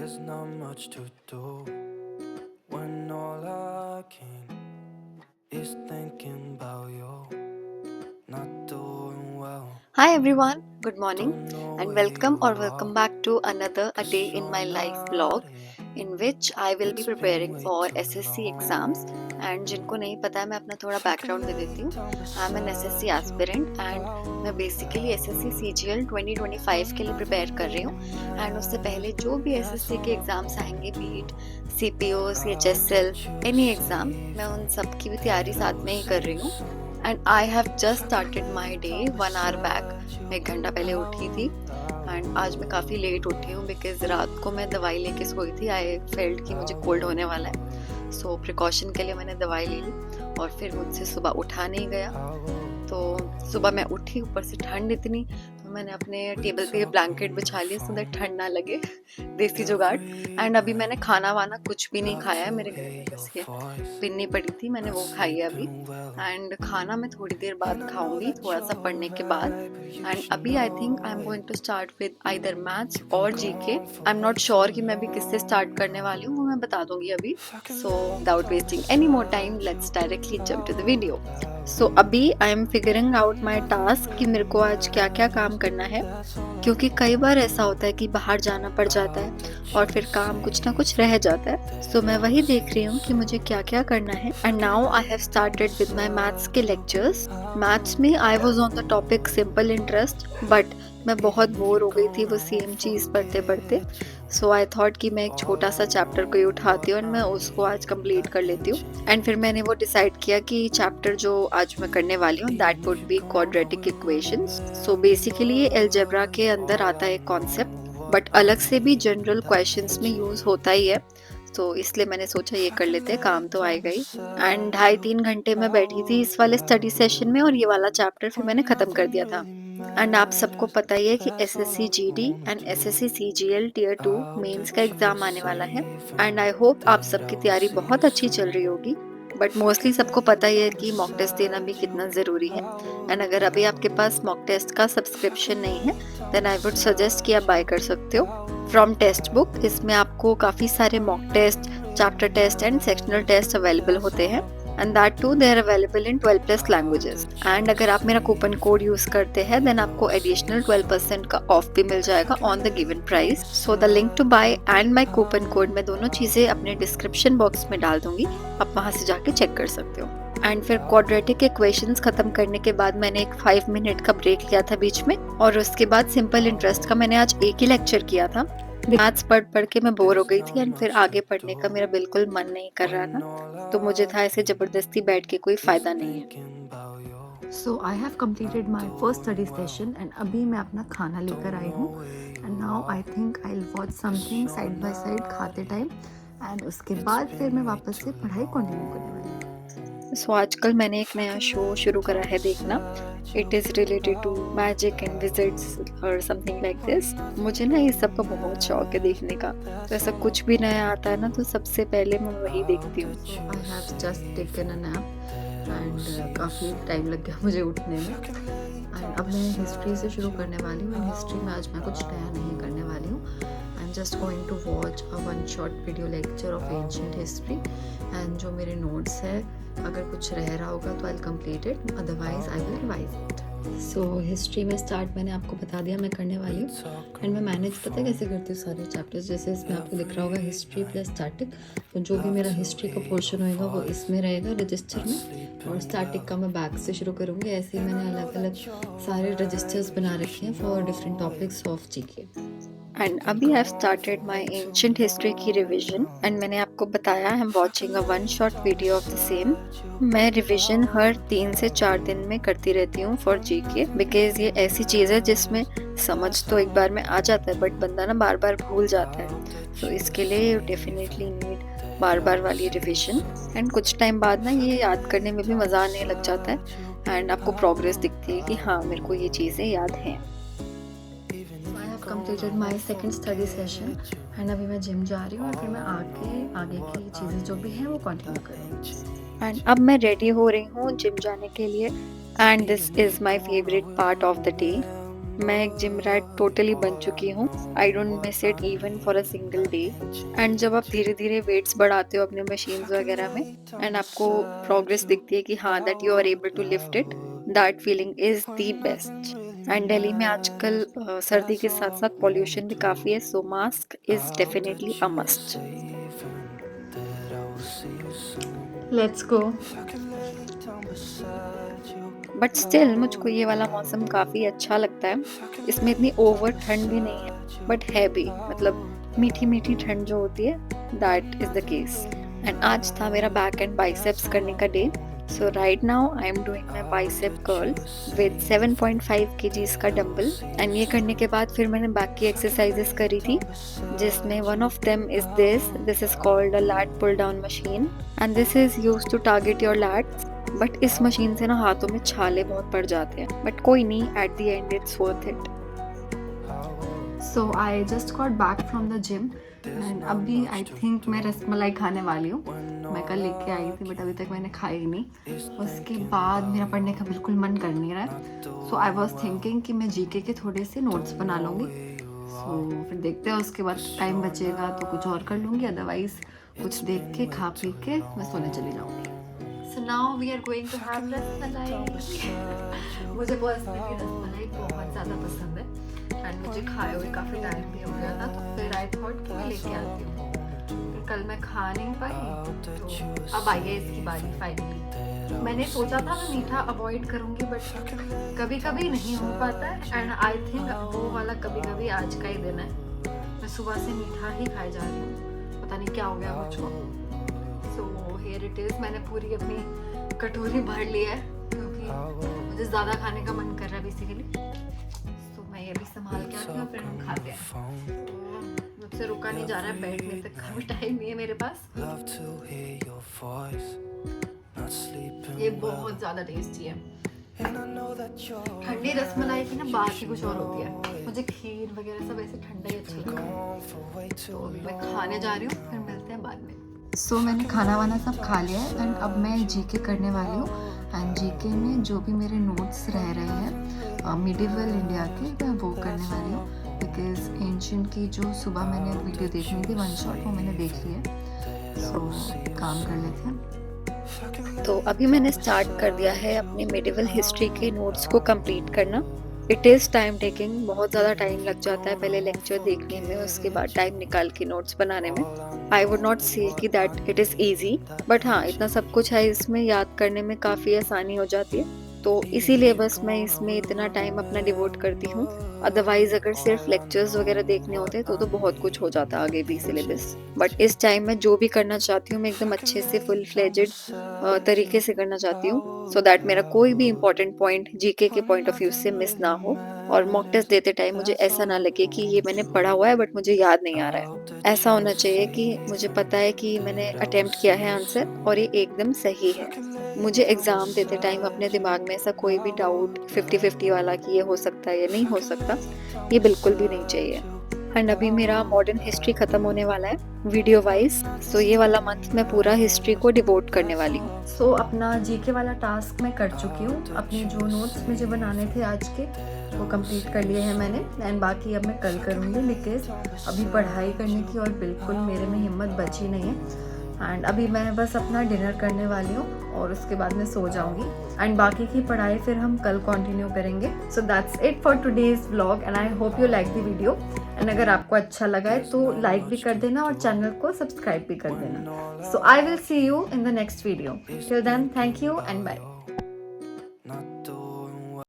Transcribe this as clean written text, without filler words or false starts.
There's not much to do when all I can is thinking about you, not doing well. Hi everyone, good morning Don't know and where welcome you or are, welcome back to another A 'cause Day in My you're Life not vlog here. in which I will be It's been preparing way for too SSC exams and long. जिनको नहीं पता है मैं अपना थोड़ा If you can background दे lay देती हूँ। down I am an SSC beside you, aspirant and how मैं बेसिकली एसएससी सीजीएल 2025 के लिए प्रिपेयर कर रही हूँ एंड उससे पहले जो भी एसएससी के एग्जाम्स आएंगे बीट सीपीओ सीएचएसएल एनी एग्जाम मैं उन सब की भी तैयारी साथ में ही कर रही हूँ and I have just started my day 1 hour back. मैं 1 घंटा पहले उठी थी एंड आज मैं काफ़ी लेट उठी हूँ बिकॉज रात को मैं दवाई लेके सोई थी। आई फेल्ट कि मुझे कोल्ड होने वाला है, सो प्रिकॉशन के लिए मैंने दवाई ले ली और फिर मुझसे सुबह उठा नहीं गया। तो सुबह मैं उठी, ऊपर से ठंड इतनी, तो मैंने अपने टेबल पे ब्लैंकेट बिछा लिया सो दैट ठंड ना लगे, देसी जुगाड़। एंड अभी मैंने खाना वाना कुछ भी नहीं खाया है, मेरे घर में बस ये पिन्नी पड़ी थी, मैंने वो खाई है अभी। एंड खाना मैं थोड़ी देर बाद खाऊंगी, थोड़ा सा पढ़ने के बाद। एंड अभी I think I am going to start with either maths और GK. I am not sure कि मैं अभी किससे स्टार्ट करने वाली हूँ, वो मैं बता दूंगी अभी। So without wasting any more time let's directly jump to the video. So अभी I am figuring out my task कि मेरे को आज क्या क्या काम करना है, क्योंकि कई बार ऐसा होता है कि बाहर जाना पड़ जाता है और फिर काम कुछ ना कुछ रह जाता है। सो मैं वही देख रही हूँ कि मुझे क्या क्या करना है। And now I have started with my maths के लेक्चर्स। मैथ्स में I was on the topic simple interest, but मैं बहुत बोर हो गई थी वो सेम चीज़ पढ़ते पढ़ते। सो आई थॉट कि मैं एक छोटा सा चैप्टर को ही उठाती हूँ और मैं उसको आज कंप्लीट कर लेती हूँ। एंड फिर मैंने वो डिसाइड किया कि चैप्टर जो आज मैं करने वाली हूँ that would be quadratic equations. So basically ये अलजेब्रा के अंदर आता है कॉन्सेप्ट, बट अलग से भी जनरल क्वेश्चंस में यूज होता ही है। तो इसलिए मैंने सोचा ये कर लेते हैं, काम तो आएगा ही। एंड 2.5-3 घंटे मैं बैठी थी इस वाले स्टडी सेशन में और ये वाला चैप्टर फिर मैंने खत्म कर दिया था। एंड आप सबको पता ही है कि SSC GD and SSC CGL tier 2 mains का एग्जाम आने वाला है। एंड आई होप आप सबकी तैयारी बहुत अच्छी चल रही होगी, बट मोस्टली सबको पता ही है कि मॉक टेस्ट देना भी कितना ज़रूरी है। एंड अगर अभी आपके पास मॉक टेस्ट का सब्सक्रिप्शन नहीं है देन आई वुड सजेस्ट कि आप बाय कर सकते हो फ्रॉम टेस्ट बुक। इसमें आपको काफ़ी सारे mock test, chapter test and sectional test available होते हैं and that too they are available in 12+ languages. And अगर आप मेरा कूपन कोड यूज़ करते हैं देन आपको एडिशनल 12% का ऑफ भी मिल जाएगा on the given price. So the link to buy and my coupon code, मैं दोनों चीज़ें अपने डिस्क्रिप्शन बॉक्स में डाल दूंगी, आप वहाँ से जाके चेक कर सकते हो। एंड फिर क्वाड्रेटिक इक्वेशंस खत्म करने के बाद मैंने एक 5 मिनट का ब्रेक लिया था बीच में, और उसके बाद सिंपल इंटरेस्ट का मैंने आज एक ही लेक्चर किया था। मैथ्स पढ़ पढ़ के मैं बोर हो गई थी एंड फिर आगे पढ़ने का मेरा बिल्कुल मन नहीं कर रहा था, तो मुझे था ऐसे जबरदस्ती बैठ के कोई फायदा नहीं है। So I have completed my first study session and अभी मैं अपना खाना लेकर आई हूँ and now I think I will watch something side by side खाते टाइम एंड उसके बाद फिर मैं वापस से पढ़ाई कंटिन्यू करने वाली हूँ। सो आजकल मैंने एक नया शो शुरू करा है देखना, it is related to magic and visits और समथिंग लाइक दिस। मुझे ना ये सब का बहुत शौक है देखने का, तो ऐसा कुछ भी नया आता है ना तो सबसे पहले मैं वही देखती हूँ। आई have just taken a nap and काफ़ी टाइम लग गया मुझे उठने में। एंड अब मैं हिस्ट्री से शुरू करने वाली हूँ एंड हिस्ट्री में आज मैं कुछ नया नहीं करने वाली हूँ। I am just going to watch a 1 short video lecture of ancient history and जो मेरे नोट्स है अगर कुछ रह रहा होगा तो I will complete it, otherwise I will revise it. So history में स्टार्ट मैंने आपको बता दिया मैं करने वाली हूँ एंड मैं मैनेज पता है कैसे करती हूँ सारे चैप्टर्स। जैसे इसमें आपको दिख रहा होगा हिस्ट्री प्लस स्टैटिक, तो जो भी मेरा हिस्ट्री का पोर्शन होएगा वो इसमें रहेगा रजिस्टर में, और स्टैटिक का मैं बैक से शुरू करूँगी। ऐसे ही मैंने अलग अलग सारे रजिस्टर्स बना रखे हैं for different topics of GK. And अभी I started my ancient history की रिविजन एंड मैंने आपको बताया I am watching a 1 short video of the same. मैं रिविजन हर 3 से 4 दिन में करती रहती हूँ फॉर जीके, बिकॉज ये ऐसी चीज़ है जिसमें समझ तो एक बार में आ जाता है बट बंदा ना बार बार भूल जाता है, तो इसके लिए यू डेफिनेटली नीड बार बार वाली रिविजन। एंड कुछ टाइम बाद ना ये याद करने में भी मज़ा आने लग जाता है एंड आपको प्रोग्रेस दिखती है कि हाँ मेरे को ये चीज़ें याद हैं। Completed my second study session and अभी मैं जिम जा रही हूँ और फिर मैं आगे की चीज़ें जो भी हैं वो कंटिन्यू करूँगी। एंड अब मैं रेडी हो रही हूँ जिम जाने के लिए and this is my favourite part of the day. मैं एक जिम रैट टोटली बन चुकी हूँ। I don't miss it even for a single day. And जब आप धीरे धीरे वेट्स बढ़ाते हो अपने मशीन्स वगैरह में एंड आपको प्रोग्रेस दिखती है कि हाँ that you are able to lift it, that feeling is the best. And Delhi में आजकल सर्दी के साथ साथ पॉल्यूशन भी काफ़ी है, so mask is definitely a must. Let's go. But still मुझको ये वाला मौसम काफ़ी अच्छा लगता है। इसमें इतनी ओवर ठंड भी नहीं है बट है भी, मतलब मीठी मीठी ठंड जो होती है, that is the case. And आज था मेरा बैक एंड बाइसेप्स करने का day. So right now I am doing my bicep curl with 7.5 kgs का डंबल। एंड ये करने के बाद फिर मैंने बैक की एक्सरसाइजेस करी थी, जिसमें one of them is this is called a lat pull down machine and this is used to target your lats. But इस मशीन से ना हाथों में छाले बहुत पड़ जाते हैं, बट कोई नहीं, at the end it's worth it. So I just got back from the gym and अभी आई थिंक मैं रसमलाई खाने वाली हूँ। मैं कल लेके आई थी बट अभी तक मैंने खाई नहीं। उसके बाद मेरा पढ़ने का बिल्कुल मन कर नहीं रहा है, सो आई वॉज थिंकिंग कि मैं जीके के थोड़े से नोट्स बना लूँगी। सो फिर देखते हैं, उसके बाद टाइम बचेगा तो कुछ और कर लूँगी, अदरवाइज कुछ देख के खा पी के मैं सोने चली जाऊँगी। So now we are going to have rasmalai. मुझे पर्सनली रसमलाई बहुत ज़्यादा पसंद है एंड मुझे खाए हुए काफ़ी टाइम भी हो गया था, तो फिर आई थॉट कि मैं लेके आती हूँ। फिर कल मैं खा नहीं पाई तो अब आई है इसकी बारी फाइनली। मैंने सोचा था मैं मीठा अवॉइड करूँगी बट कभी कभी नहीं हो पाता है एंड आई थिंक वो वाला कभी कभी आज का ही दिन है। मैं सुबह से मीठा ही खाए जा रही हूँ, पता नहीं क्या हो गया मुझको। So here it is. मैंने पूरी अपनी कटोरी भर ली है क्योंकि मुझे ज़्यादा खाने का मन कर रहा है बेसिकली। तो मैं ये भी संभाल के आती हूँ, फिर हम खाते हैं। तो मुझसे रुका नहीं जा रहा है, बैठने तक का भी टाइम नहीं है मेरे पास। ये बहुत ज़्यादा टेस्टी है। ठंडी रसमलाई की ना बात ही कुछ और होती है। मुझे खीर वगैरह सब ऐसे ठंडा ही अच्छा लगता है। तो अभी मैं खाने जा रही हूँ, फिर मिलते हैं बाद में। सो मैंने खाना वाना सब खा लिया है एंड अब मैं जीके करने वाली हूँ। एंड जीके में जो भी मेरे नोट्स रह रहे हैं मिडिवल इंडिया के, मैं वो करने वाली हूँ बिकॉज एंशिएंट की जो सुबह मैंने वीडियो देखनी थी वन शॉट, वो मैंने देख ली है। सो काम कर लेते हैं। तो अभी मैंने स्टार्ट कर दिया है अपने मिडिवल हिस्ट्री के नोट्स को कंप्लीट करना। इट इज़ टाइम टेकिंग, बहुत ज़्यादा टाइम लग जाता है पहले लेक्चर देखने में, उसके बाद टाइम निकाल के नोट्स बनाने में। आई वुड नॉट से कि that it is easy, but हाँ इतना सब कुछ है इसमें, याद करने में काफ़ी आसानी हो जाती है, तो इसीलिए बस मैं इसमें इतना टाइम अपना डिवोट करती हूँ। अदरवाइज अगर सिर्फ लेक्चर्स वगैरह देखने होते तो बहुत कुछ हो जाता आगे भी सिलेबस। बट इस टाइम मैं जो भी करना चाहती हूँ मैं एकदम अच्छे से फुल फ्लेजेड तरीके से करना चाहती हूँ, सो दैट मेरा कोई भी इंपॉर्टेंट पॉइंट जीके के पॉइंट ऑफ व्यू से मिस ना हो और मॉक टेस्ट देते टाइम मुझे ऐसा ना लगे कि ये मैंने पढ़ा हुआ है बट मुझे याद नहीं आ रहा है। ऐसा होना चाहिए कि मुझे पता है कि मैंने अटेम्प्ट किया है आंसर और ये एकदम सही है। मुझे एग्ज़ाम देते टाइम अपने दिमाग में ऐसा कोई भी डाउट 50-50 वाला कि ये हो सकता है या नहीं हो सकता, ये बिल्कुल भी नहीं चाहिए। एंड अभी मेरा मॉडर्न हिस्ट्री ख़त्म होने वाला है वीडियो वाइज, सो ये वाला मंथ मैं पूरा हिस्ट्री को डिवोट करने वाली हूँ। सो अपना जीके वाला टास्क मैं कर चुकी हूँ। अपने जो नोट्स मुझे बनाने थे आज के वो कंप्लीट कर लिए हैं मैंने एंड बाकी अब मैं कल करूँगी बिकॉज अभी पढ़ाई करने की और बिल्कुल मेरे में हिम्मत बची नहीं है। एंड अभी मैं बस अपना डिनर करने वाली हूँ और उसके बाद मैं सो जाऊँगी एंड बाकी की पढ़ाई फिर हम कल कंटिन्यू करेंगे। So that's it for today's vlog and I hope you like the video. And अगर आपको अच्छा लगा है तो लाइक भी कर देना और चैनल को सब्सक्राइब भी कर देना। So I will see you in the next video. Till then thank you and bye.